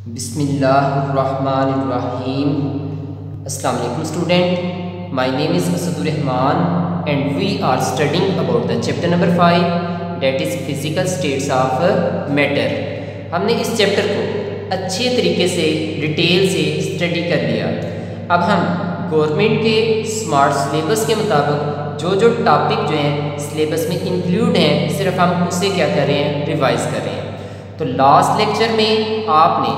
बिस्मिल्लाहिर्रहमानिर्रहीम। अस्सलाम वालेकुम student, my name is Asadur Rahman and we are studying about the chapter number 5 that is physical states of matter. हमने इस chapter को अच्छे तरीके से डिटेल से स्टडी कर लिया। अब हम गवर्नमेंट के स्मार्ट सिलेबस के मुताबिक जो टॉपिक जो हैं सिलेबस में इंक्लूड हैं, सिर्फ हम उसे क्या कर रहे हैं, रिवाइज़ कर रहे हैं। तो लास्ट लेक्चर में आपने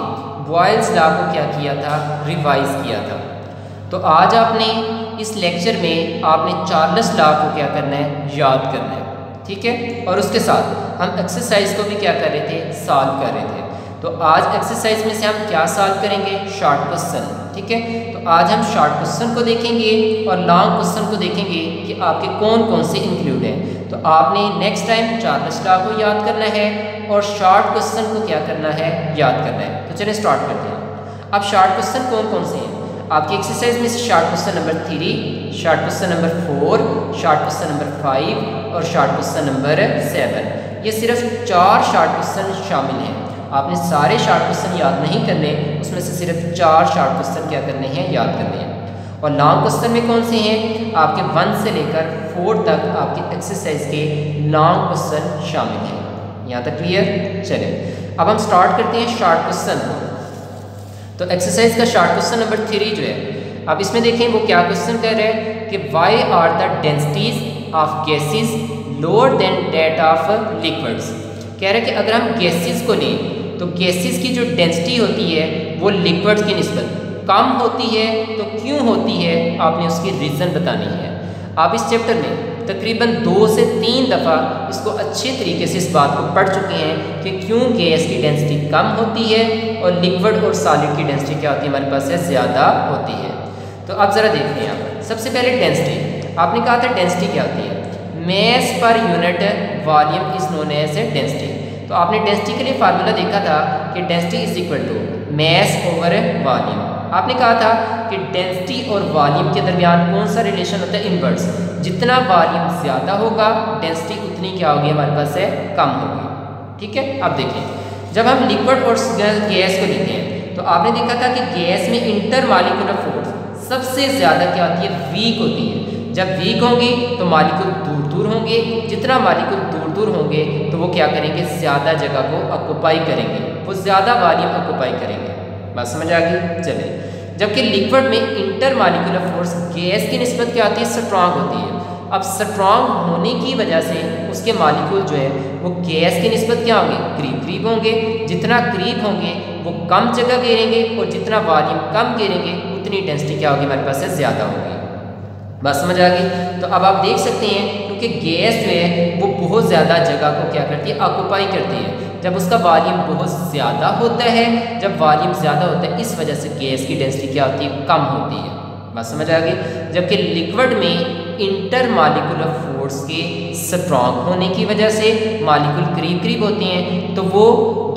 बॉयल्स लॉ को क्या किया था, रिवाइज किया था। तो आज आपने इस लेक्चर में आपने चार्ल्स लॉ को क्या करना है, याद करना है, ठीक है। और उसके साथ हम एक्सरसाइज को भी क्या कर रहे थे, सॉल्व कर रहे थे। तो आज एक्सरसाइज में से हम क्या सॉल्व करेंगे, शॉर्ट क्वेश्चन, ठीक है। तो आज हम शॉर्ट क्वेश्चन को देखेंगे और लॉन्ग क्वेश्चन को देखेंगे कि आपके कौन कौन से इंक्लूड हैं। तो आपने नेक्स्ट टाइम चार्ल्स लॉ को याद करना है और शॉर्ट क्वेश्चन को क्या करना है, याद करना है। तो चलिए स्टार्ट करते हैं। अब शॉर्ट क्वेश्चन कौन कौन से हैं आपकी एक्सरसाइज में से, short question number 3, short question number 4, short question number 5 और शॉर्ट क्वेश्चन नंबर 7। ये सिर्फ 4 शॉर्ट क्वेश्चन शामिल हैं। आपने सारे शॉर्ट क्वेश्चन याद नहीं करने, उसमें से सिर्फ 4 शॉर्ट क्वेश्चन क्या करने हैं, याद करने हैं। और लॉन्ग क्वेश्चन में कौन से हैं, आपके 1 से लेकर 4 तक आपके एक्सरसाइज के लॉन्ग क्वेश्चन शामिल हैं। यहाँ तक क्लियर। चलें अब हम स्टार्ट करते हैं शॉर्ट क्वेश्चन को। तो एक्सरसाइज का शॉर्ट क्वेश्चन नंबर 3 जो है, अब इसमें देखें वो क्या क्वेश्चन कह रहे हैं कि why are the densities of gases lower than that of liquids. कह रहे हैं कि अगर हम गैसेस को लें तो गैसेस की जो डेंसिटी होती है वो लिक्विड्स की निस्बत कम होती है, तो क्यों होती है, आपने उसकी रीज़न बतानी है। आप इस चैप्टर में तकरीबन 2 से 3 दफ़ा इसको अच्छे तरीके से इस बात को पढ़ चुके हैं कि क्यों गैस की डेंसिटी कम होती है और लिक्विड और सॉलिड की डेंसिटी क्या होती है, हमारे पास है ज़्यादा होती है। तो अब ज़रा देखते हैं। आप सबसे पहले डेंसिटी, आपने कहा था डेंसिटी क्या होती है, mass per unit volume is known as a density. तो आपने डेंसिटी के लिए फार्मूला देखा था कि density is equal to mass over volume. आपने कहा था कि डेंसिटी और वॉल्यूम के दरमियान कौन सा रिलेशन होता है, इनवर्स। जितना वॉल्यूम ज़्यादा होगा डेंसिटी उतनी क्या होगी, हमारे पास है कम होगी, ठीक है। अब देखें, जब हम लिक्विड और गैस को लेते हैं तो आपने देखा था कि गैस में इंटरमॉलिक्यूलर फोर्स सबसे ज़्यादा क्या होती है, वीक होती है। जब वीक होंगे तो मॉलिक्यूल दूर दूर होंगे, जितना मॉलिक्यूल दूर दूर होंगे तो वो क्या करेंगे, ज़्यादा जगह को ऑक्यूपाई करेंगे, वो ज़्यादा वॉल्यूम ऑक्यूपाई करेंगे। बात समझ आ गई। चले, जबकि लिक्विड में इंटरमॉलिक्यूलर फोर्स गैस की निस्बत क्या होती है, स्ट्रांग होती है। अब स्ट्रांग होने की वजह से उसके मॉलिक्यूल जो है वो गैस की निस्बत क्या होंगे, करीब करीब होंगे। जितना करीब होंगे वो कम जगह घेरेंगे और जितना वॉल्यूम कम घेरेंगे उतनी डेंसिटी क्या होगी, हमारे पास से ज़्यादा होगी। बात समझ आ गई। तो अब आप देख सकते हैं क्योंकि गैस जो है वो बहुत ज़्यादा जगह को क्या करती है, ऑक्यूपाई करती है। जब उसका वॉल्यूम बहुत ज़्यादा होता है, जब वॉल्यूम ज़्यादा होता है इस वजह से गैस की डेंसिटी क्या होती है, कम होती है। बात समझ आ गई। जबकि लिक्विड में इंटरमॉलिक्यूलर फोर्स के स्ट्रॉन्ग होने की वजह से मॉलिक्यूल करीब करीब होते हैं तो वो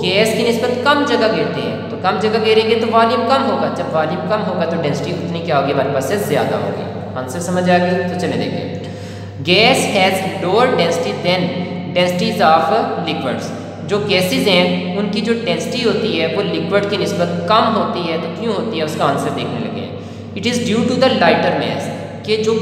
गैस की निस्बत कम जगह घेरते हैं। तो कम जगह घेरेंगे तो वॉल्यूम कम होगा, जब वॉल्यूम कम होगा तो डेंसिटी उतनी क्या होगी, हमारे पास से ज़्यादा होगी। आंसर समझ आ गई। तो चलिए देखिए, gas has lower density than densities of liquids. जो गैसेज हैं उनकी जो डेंसिटी होती है वो लिक्विड की निस्बत कम होती है। तो क्यों होती है, उसका आंसर देखने लगे। It is due to the lighter mass, कि जो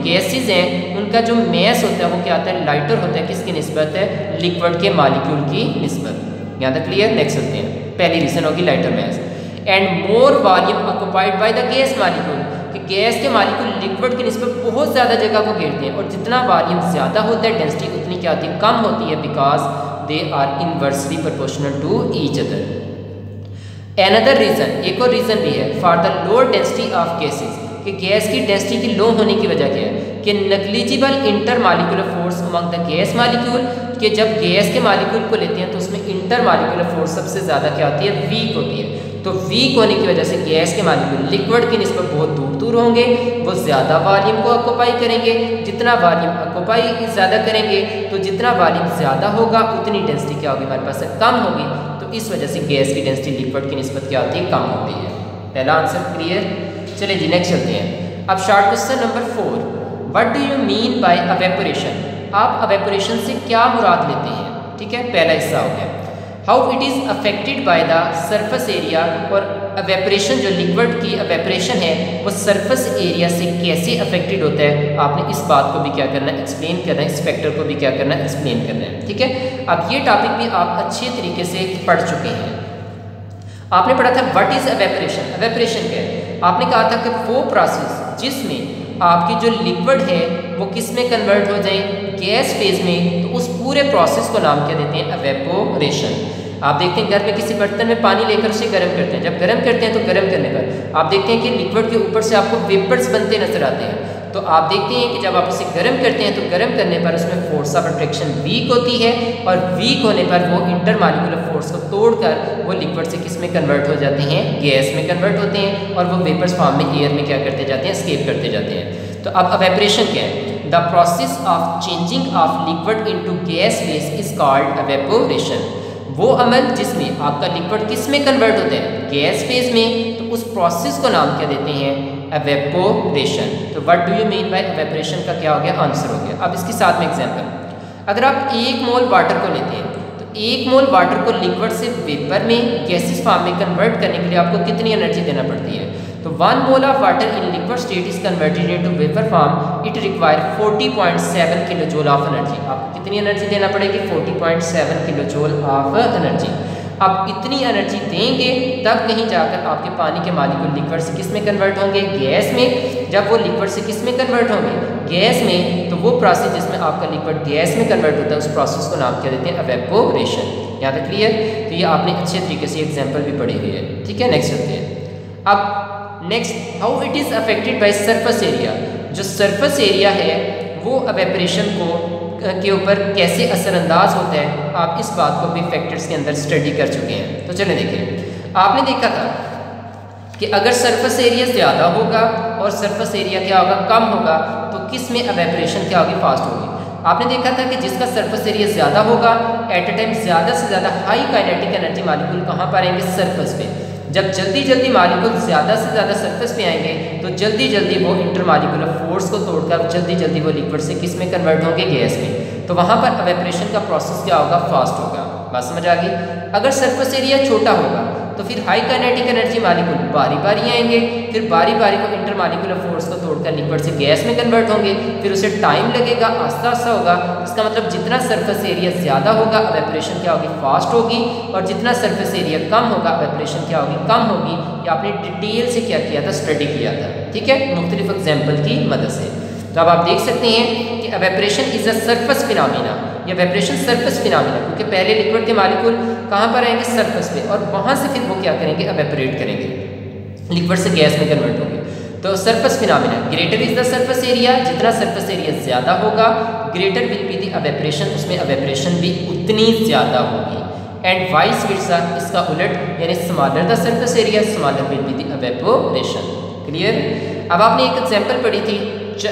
गैसेज हैं उनका जो मैस होता है वो क्या होता है, लाइटर होता है। किसकी निस्बत है, लिक्विड के मॉलिक्यूल की निस्बत। यहाँ तक क्लियर। नेक्स्ट होते हैं, पहली रीज़न होगी lighter mass. And more volume occupied by the gas molecule, कि गैस के मॉलिक्यूल लिक्विड की निस्बत बहुत ज़्यादा जगह को घेरते हैं और जितना वॉल्यूम ज़्यादा होता है डेंसिटी उतनी क्या होती है, कम होती है। Because they are inversely proportional to each other. Another reason, एक और रीज़न भी है for the lower density of gases, कि गैस की डेंसिटी की लो होने की वजह क्या है, कि negligible intermolecular force among the gas molecule, कि जब गैस के मॉलिक्यूल को लेते हैं तो उसमें इंटरमॉलिक्यूलर फोर्स सबसे ज़्यादा क्या होती है, वीक होती है। तो वीक होने की वजह से गैस के मॉलिक्यूल लिक्विड की निस्बत बहुत दूर दूर होंगे, वो ज़्यादा वॉल्यूम को ऑक्यूपाई करेंगे। जितना वॉल्यूम ऑक्यूपाई ज़्यादा करेंगे तो जितना वॉल्यूम ज़्यादा होगा उतनी डेंसिटी क्या होगी, हमारे पास कम होगी। तो इस वजह से गैस की डेंसिटी लिक्विड की निस्बत क्या होती है, कम होती है। पहला आंसर क्लियर। चलिए जी नेक्स्ट चलते हैं। अब short question number 4, what do you mean by evaporation. आप अवेपोरेशन से क्या मुराद लेते हैं, ठीक है। पहला हिस्सा हो गया। How it is affected by the surface area, और एवेपोरेशन जो लिक्विड की एवेपोरेशन है वो सरफेस एरिया से कैसे अफेक्टेड होता है, आपने इस बात को भी क्या करना है, एक्सप्लेन करना है, इस फैक्टर को भी क्या करना है, एक्सप्लेन करना है। ठीक है, अब ये टॉपिक भी आप अच्छे तरीके से पढ़ चुके हैं। आपने पढ़ा था व्हाट इज एवेपोरेशन। एवेपोरेशन क्या है, आपने कहा था कि वो प्रोसेस जिसमें आपकी जो लिक्विड है वो किस में कन्वर्ट हो जाए, गैस फेज में, तो उस पूरे प्रोसेस को नाम क्या देते हैं, एवेपोरेशन। आप देखते हैं घर में किसी बर्तन में पानी लेकर उसे गर्म करते हैं, जब गर्म करते हैं तो गर्म करने पर आप देखते हैं कि लिक्विड के ऊपर से आपको वेपर्स बनते नजर आते हैं। तो आप देखते हैं कि जब आप उसे गर्म करते हैं तो गर्म करने पर उसमें फोर्स ऑफ अट्रैक्शन वीक होती है, और वीक होने पर वो इंटरमॉलिक्यूलर फोर्स को तोड़कर वो लिक्विड से किस में कन्वर्ट हो जाते हैं, गैस में कन्वर्ट होते हैं, और वो वेपर्स फॉर्म में एयर में क्या करते जाते हैं, एस्केप करते जाते हैं। तो अब एवेपोरेशन क्या है, the process of changing of liquid into gas phase is called evaporation. वो अमल जिसमें आपका लिक्विड किस में कन्वर्ट होता है, गैस फेज में, तो उस प्रोसेस को नाम क्या देते हैं, एवेपोरेशन। तो what do you mean by evaporation का क्या हो गया, आंसर हो गया। अब इसके साथ में एग्जांपल, अगर आप 1 मोल वाटर को लेते हैं तो 1 मोल वाटर को लिक्विड से वेपर में गैसेस फॉर्म में कन्वर्ट करने के लिए आपको कितनी एनर्जी देना पड़ती है, तो 1 mole of water in liquid state is converted into vapour form, it require 40.7 kilo joule of energy. आपको कितनी एनर्जी देना पड़ेगी, 40.7 किलो जूल ऑफ एनर्जी। अब इतनी एनर्जी देंगे तब कहीं जाकर आपके पानी के मॉलिक्यूल लिक्विड से किस में कन्वर्ट होंगे, गैस में। जब वो लिक्विड से किस में कन्वर्ट होंगे, गैस में, तो वो प्रोसेस जिसमें आपका लिक्विड गैस में कन्वर्ट होता है उस प्रोसेस को नाम क्या देते हैं, एवेपोरेशन। यहाँ तक क्लियर। तो ये आपने अच्छे तरीके से एग्जाम्पल भी पढ़ी हुई है। ठीक है, नेक्स्ट चलते हैं। अब next, how it is affected by surface area. जो सरफेस एरिया है वो एवेपोरेशन को के ऊपर कैसे असरअंदाज होता है, आप इस बात को भी फैक्टर्स के अंदर स्टडी कर चुके हैं। तो चलिए देखिए, आपने देखा था कि अगर सरफेस एरिया ज़्यादा होगा और सरफेस एरिया क्या होगा, कम होगा, तो किस में एवेपोरेशन क्या होगी, फास्ट होगी। आपने देखा था कि जिसका सरफेस एरिया ज़्यादा होगा एट ए टाइम ज़्यादा से ज़्यादा हाई काइनेटिक एनर्जी मॉलिक्यूल कहाँ पर आएंगे, सरफेस पे। जब जल्दी जल्दी मॉलिक्यूल ज़्यादा से ज़्यादा सरफेस पे आएंगे तो जल्दी जल्दी वो इंटरमॉलिक्यूलर फोर्स को तोड़कर जल्दी जल्दी वो लिक्विड से किस में कन्वर्ट होंगे, गैस में। तो वहाँ पर एवेपोरेशन का प्रोसेस क्या होगा, फास्ट होगा। बात समझ आ गई। अगर सरफेस एरिया छोटा होगा तो फिर हाई काइनेटिक एनर्जी मॉलिक्यूल बारी बारी आएंगे, फिर बारी बारी को इंटरमॉलिक्यूलर फोर्स को तोड़कर लिक्विड से गैस में कन्वर्ट होंगे, फिर उसे टाइम लगेगा, आस्ता आस्ता होगा। इसका मतलब जितना सरफेस एरिया ज़्यादा होगा एवेपोरेशन क्या होगी, फास्ट होगी, और जितना सरफेस एरिया कम होगा एवेपोरेशन क्या होगी, कम होगी। ये आपने डिटेल से क्या किया था, स्टडी किया था। ठीक है, मुख्तलिफ एग्जाम्पल की मदद से। तो अब आप देख सकते हैं कि evaporation is a surface phenomena. ये एवेपोरेशन सरफेस फिनोमिना, क्योंकि पहले लिक्विड के मॉलिक्यूल कहाँ पर आएंगे, सरफेस पे, और वहाँ से फिर वो क्या करेंगे, एवेपोरेट करेंगे, लिक्विड से गैस में कन्वर्ट होंगे। तो surface phenomena, greater is the surface area, जितना सरफेस एरिया ज़्यादा होगा greater will be the evaporation, उसमें एवेपोरेशन भी उतनी ज़्यादा होगी। एंड वाइस वर्सा, इसका उलट, यानी smaller the surface area smaller will be the evaporation. Clear. अब आपने एक एग्जाम्पल पढ़ी थी,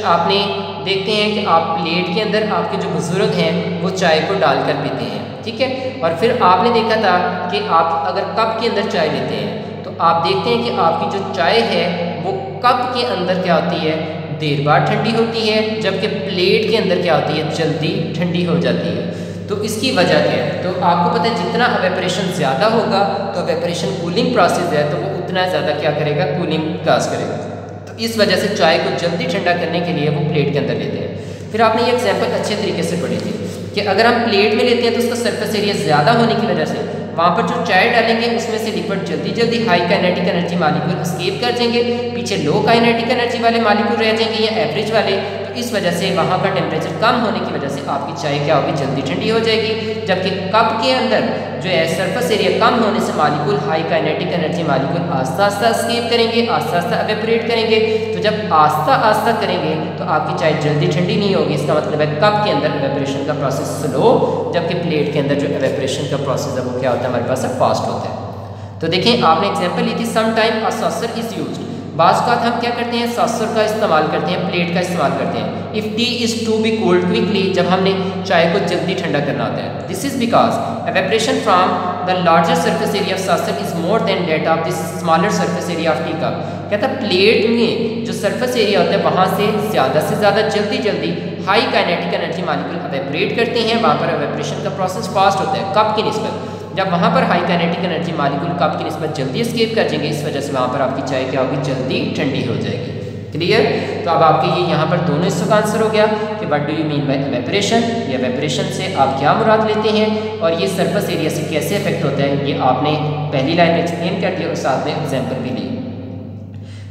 आपने देखते हैं कि आप प्लेट के अंदर आपके जो बुजुर्ग हैं वो चाय को डालकर पीते हैं। ठीक है, और फिर आपने देखा था कि आप अगर कप के अंदर चाय लेते हैं तो आप देखते हैं कि आपकी जो चाय है वो कप के अंदर क्या होती है, देर बाद ठंडी होती है, जबकि प्लेट के अंदर क्या होती है, जल्दी ठंडी हो जाती है। तो इसकी वजह क्या है, तो आपको पता है जितना एवेपोरेशन ज़्यादा होगा तो एवेपोरेशन कूलिंग प्रोसेस है, तो वो उतना ज़्यादा क्या करेगा, कूलिंग काज करेगा। तो इस वजह से चाय को जल्दी ठंडा करने के लिए वो प्लेट के अंदर लेते हैं। फिर आपने ये एग्जाम्पल अच्छे तरीके से पढ़ी थी कि अगर हम प्लेट में लेते हैं तो उसका सरफेस एरिया ज़्यादा होने की वजह से वहाँ पर जो चाय डालेंगे उसमें से लिक्विड जल्दी जल्दी high kinetic energy molecule escape कर जाएंगे, पीछे लो काइनेटिक एनर्जी वाले मॉलिक्यूल रह जाएंगे या एवरेज वाले। तो इस वजह से वहाँ का टेम्परेचर कम होने की वजह से आपकी चाय क्या होगी, जल्दी ठंडी हो जाएगी। जबकि कप के अंदर जो है सरफेस एरिया कम होने से molecule high kinetic energy molecule आस्ता आस्ता एस्केप करेंगे, आस्ता आस्ता एवेपोरेट करेंगे। तो जब आस्ता आस्ता करेंगे तो आपकी चाय जल्दी ठंडी नहीं होगी। इसका मतलब है कप के अंदर एवेपोरेशन का प्रोसेस स्लो, जबकि प्लेट के अंदर जो एवेपोरेशन का प्रोसेस है वो क्या होता है, हमारे पास फास्ट होता है। तो देखें, आपने एग्जाम्पल ली थी, some time a saucer is used. बाज़ का हम क्या करते हैं, सॉसर का इस्तेमाल करते हैं, प्लेट का इस्तेमाल करते हैं। If tea is to be cold quickly, जब हमने चाय को जल्दी ठंडा करना होता है। This is because evaporation from the larger surface area of saucer is more than that of this smaller surface area of tea cup. कहता है प्लेट में जो सरफेस एरिया होता है वहाँ से ज़्यादा जल्दी जल्दी high kinetic energy molecule evaporate करते हैं, वहाँ पर एवेपोरेशन का प्रोसेस फास्ट होता है कप की निस्बत। जब वहाँ पर high kinetic energy molecule cup की निस्बत जल्दी एस्केप कर जाएंगे, इस वजह से वहाँ पर आपकी चाय क्या होगी, जल्दी ठंडी हो जाएगी। क्लियर? तो अब आपके ये यहाँ पर दोनों हिस्सों का आंसर हो गया कि what do you mean by evaporation, या एवेपोरेशन से आप क्या मुराद लेते हैं और ये सरफेस एरिया से कैसे इफेक्ट होता है, ये आपने पहली लाइन में एक्सप्लेन कर दिया और साथ में एग्जाम्पल भी ली।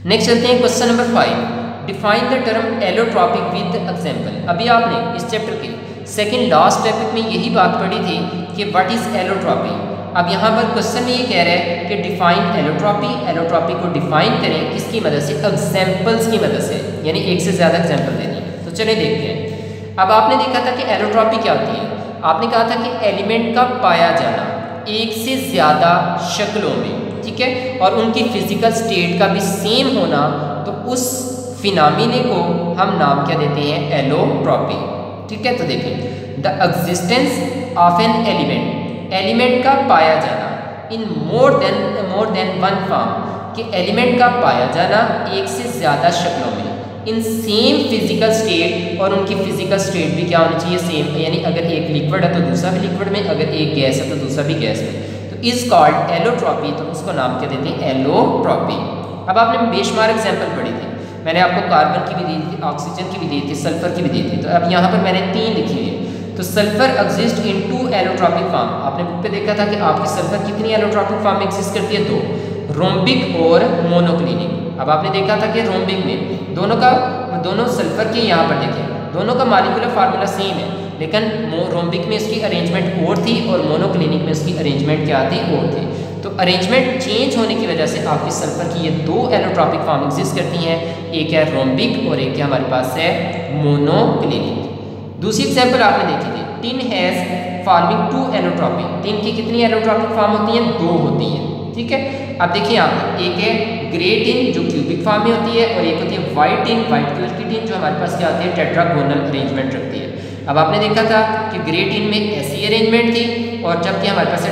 नेक्स्ट चलते हैं question number 5, define the term allotropic with example. अभी आपने इस चैप्टर के सेकेंड लास्ट टॉपिक में यही बात पढ़ी थी कि व्हाट इज एलोट्रॉपी। अब यहाँ पर क्वेश्चन में ये कह रहा है कि डिफाइन एलोट्रॉपी, एलोट्रॉपी को डिफाइन करें किसकी मदद से, एग्जाम्पल्स की मदद से, यानी एक से ज़्यादा एग्जाम्पल देनी है। तो चलिए देखते हैं। अब आपने देखा था कि एलोट्रॉपी क्या होती है, आपने कहा था कि एलिमेंट का पाया जाना एक से ज़्यादा शक्लों में, ठीक है, और उनकी फिजिकल स्टेट का भी सेम होना, तो उस फिनोमेना को हम नाम क्या देते हैं, एलोट्रॉपी। ठीक है, तो देखें, the existence of an element, element का पाया जाना इन मोर देन वन फॉर्म, कि एलिमेंट का पाया जाना एक से ज़्यादा शक्लों में, इन सेम फिजिकल स्टेट, और उनकी फिजिकल स्टेट भी क्या होनी चाहिए, सेम, यानी अगर एक लिक्विड है तो दूसरा भी लिक्विड में, अगर एक गैस है तो दूसरा भी गैस में, तो इज कॉल्ड एलोट्रॉपी, तो उसको नाम क्या देते हैं, एलोट्रॉपी। अब आपने बेशुमार एग्जाम्पल पढ़ी थी, मैंने आपको कार्बन की भी दी थी, ऑक्सीजन की भी दी थी, सल्फर की भी दी थी। तो अब यहाँ पर मैंने 3 लिखी हुई है। तो sulphur exist in 2 allotropic form, आपने बुक पे देखा था कि आपकी सल्फर कितनी एलोट्रॉपिक फॉर्म में एग्जिस्ट करती है, 2, रोम्बिक और मोनोक्लिनिक। अब आपने देखा था कि रोम्बिक में दोनों सल्फर के यहाँ पर देखें, दोनों का मॉलिक्यूलर फार्मूला सेम है, लेकिन रोम्बिक में उसकी अरेंजमेंट और थी और मोनोक्लिनिक में उसकी अरेंजमेंट क्या थी, और थी। तो अरेंजमेंट चेंज होने की वजह से आपकी सल्फर की ये 2 एलोट्रॉपिक फॉर्म एग्जिस्ट करती हैं, एक है रोम्बिक और एक हमारे पास है मोनोक्लिनिक। दूसरी एग्जाम्पल आपने देखी थी, tin has forming 2 allotropic, tin की कितनी एलोट्रॉपिक फॉर्म होती हैं, 2 होती हैं। ठीक है, अब देखिए यहाँ पर एक है ग्रे टिन जो क्यूबिक फॉर्म में होती है, और एक होती है वाइट टिन, वाइट कलर की टिन जो हमारे पास क्या होती है, टेट्रागोनल अरेंजमेंट रखती है। अब आपने देखा था कि ग्रे टिन में ऐसी अरेंजमेंट थी, और जबकि हमारे पास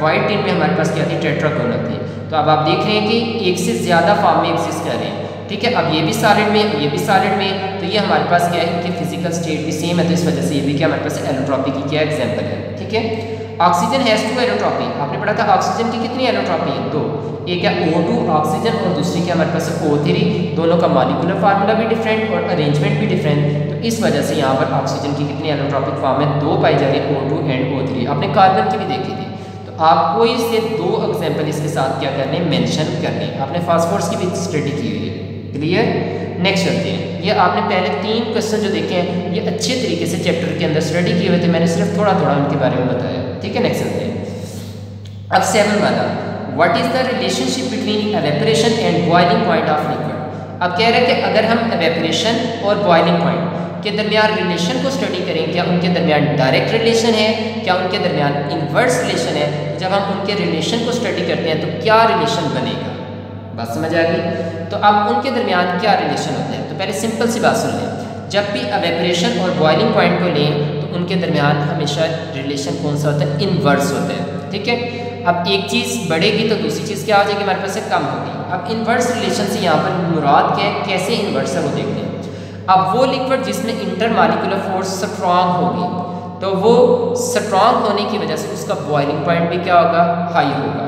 वाइट टिन में हमारे पास क्या थी, टेट्रागोनल थी। तो अब आप देख रहे हैं कि एक से ज़्यादा फॉर्म में एग्जिस्ट कर रहे हैं। ठीक है, अब ये भी सॉलिड में, ये भी सॉलिड में, तो ये हमारे पास क्या है, इनकी फिजिकल स्टेट भी सेम है, तो इस वजह से ये भी क्या हमारे पास एलोट्रॉपी की क्या एग्जाम्पल है। ठीक है, ऑक्सीजन हैज़ 2 एलोट्रॉपी, आपने पढ़ा था ऑक्सीजन की कितनी एलोट्रॉपी है, 2, एक है O2 ऑक्सीजन और दूसरी क्या हमारे पास है O3, दोनों का मॉलिक्यूलर फार्मूला भी डिफरेंट और अरेंजमेंट भी डिफरेंट, तो इस वजह से यहाँ पर ऑक्सीजन की कितनी एलोट्रॉपिक फॉर्म है, 2 पाई जा रही है, O2 एंड O3। आपने कार्बन की भी देखी थी, तो आपको इससे 2 एग्जाम्पल इसके साथ क्या करने, मेंशन करने। आपने फास्फोरस की भी स्टडी की हुई है। क्लियर? नेक्स्ट चलते हैं, ये आपने पहले 3 क्वेश्चन जो देखे हैं, ये अच्छे तरीके से चैप्टर के अंदर स्टडी किए हुए थे, मैंने सिर्फ थोड़ा थोड़ा उनके बारे में बताया। ठीक है, नेक्स्ट चलते हैं। अब 7 वाला, what is the relationship between evaporation and boiling point of liquid. अब कह रहे हैं कि अगर हम एवेपोरेशन और बॉइलिंग पॉइंट के दरमियान रिलेशन को स्टडी करें, क्या उनके दरमियान डायरेक्ट रिलेशन है, क्या उनके दरमियान इन्वर्स रिलेशन है। जब हम उनके रिलेशन को स्टडी करते हैं तो क्या रिलेशन बनेगा, बात समझ आ गई। तो अब उनके दरमियान क्या रिलेशन होते हैं, तो पहले सिंपल सी बात सुन लें, जब भी एवेपोरेशन और बॉइलिंग पॉइंट को लें तो उनके दरमियान हमेशा रिलेशन कौन सा होता है, इन्वर्स होता है। ठीक है, अब एक चीज़ बढ़ेगी तो दूसरी चीज़ क्या हो जाएगी, हमारे पास से कम होगी। अब इन्वर्स रिलेशन से यहाँ पर मुराद क्या है, कैसे इन्वर्स है वो देखते हैं। अब वो लिक्विड जिसमें इंटरमॉलिक्यूलर फोर्स स्ट्रांग होगी, तो वो स्ट्रांग होने की वजह से उसका बॉइलिंग पॉइंट भी क्या होगा, हाई होगा।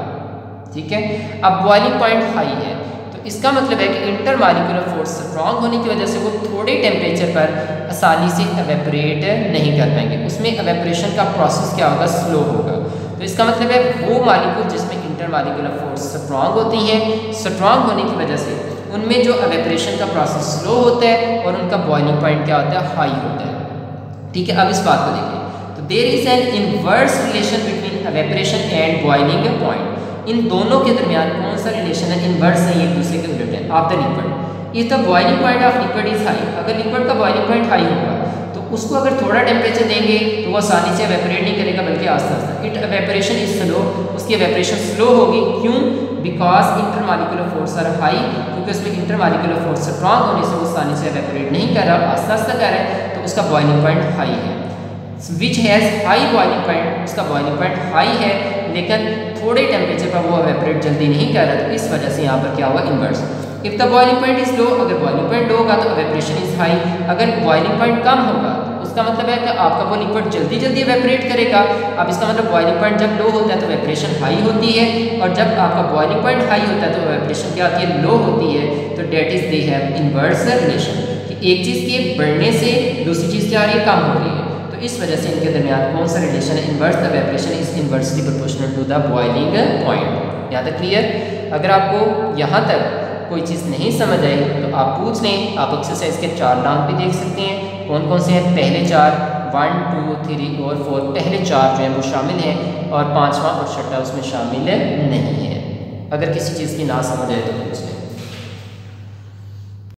ठीक है, अब बॉइलिंग पॉइंट हाई है तो इसका मतलब है कि इंटरमॉलिक्यूलर फोर्स स्ट्रांग होने की वजह से वो थोड़े टेम्परेचर पर आसानी से एवेपोरेट नहीं कर पाएंगे, उसमें एवेपोरेशन का प्रोसेस क्या होगा, स्लो होगा। तो इसका मतलब है वो मॉलिक्यूल जिसमें इंटरमॉलिक्यूलर फोर्स स्ट्रांग होती हैं, स्ट्रांग होने की वजह से उनमें जो एवेपोरेशन का प्रोसेस स्लो होता है और उनका बॉइलिंग पॉइंट क्या होता है, हाई होता है। ठीक है, अब इस बात को देखिए, तो there is an inverse relation between evaporation and boiling point. इन दोनों के दरमियान कौन सा रिलेशन है, इनवर्स है, एक दूसरे के उलट है। Of the liquid if the boiling point of liquid is high, अगर लिक्विड का बॉइलिंग पॉइंट हाई होगा तो उसको अगर थोड़ा टेम्परेचर देंगे तो वो आसानी से एवेपोरेट नहीं करेगा, बल्कि आस्ते आस्ते इट एवेपोरेशन इज स्लो, उसकी एवेपोरेशन स्लो होगी। क्यों? Because intermolecular force are high, क्योंकि उसमें इंटरमॉलिक्यूलर फोर्स स्ट्रांग होने से वो आसानी से एवेपोरेट नहीं कर रहा, आस्ता आस्ता कर रहा है, तो उसका बॉइलिंग पॉइंट हाई है। Which has high boiling point, उसका बॉइलिंग पॉइंट हाई है लेकिन थोड़े टेम्परेचर पर वो एवेपोरेट जल्दी नहीं कर रहा, तो इस वजह से यहाँ पर क्या हुआ, inverse. If the boiling point is low, अगर बॉइलिंग पॉइंट लो होगा तो एवेपोरेशन इज हाई, अगर बॉइलिंग पॉइंट कम होगा तो उसका मतलब है कि आपका वो लिक्विड जल्दी जल्दी इवेपोरेट करेगा। अब इसका मतलब बॉइलिंग पॉइंट जब लो होता है तो इवेपोरेशन हाई होती है, और जब आपका बॉइलिंग पॉइंट हाई होता है तो इवेपोरेशन क्या होती है, लो होती है। तो that is they have inverse relation, कि एक चीज़ के बढ़ने से दूसरी चीज़ क्या आ रही है, कम हो रही है। तो इस वजह से इनके दरमियान कौन सा रिलेशन है, inverse the evaporation is inversely proportional to the boiling point. यहाँ तक क्लियर। अगर आपको यहाँ तक कोई चीज़ नहीं समझ आई तो आप पूछ लें। आप एक्सरसाइज के 4 नाम भी देख सकते हैं, कौन कौन से हैं। पहले 4 1 2 3 और 4, पहले 4 जो है वो शामिल हैं, और 5वां और 6वां उसमें शामिल नहीं है। अगर किसी चीज़ की ना समझ आए तो पूछ लें।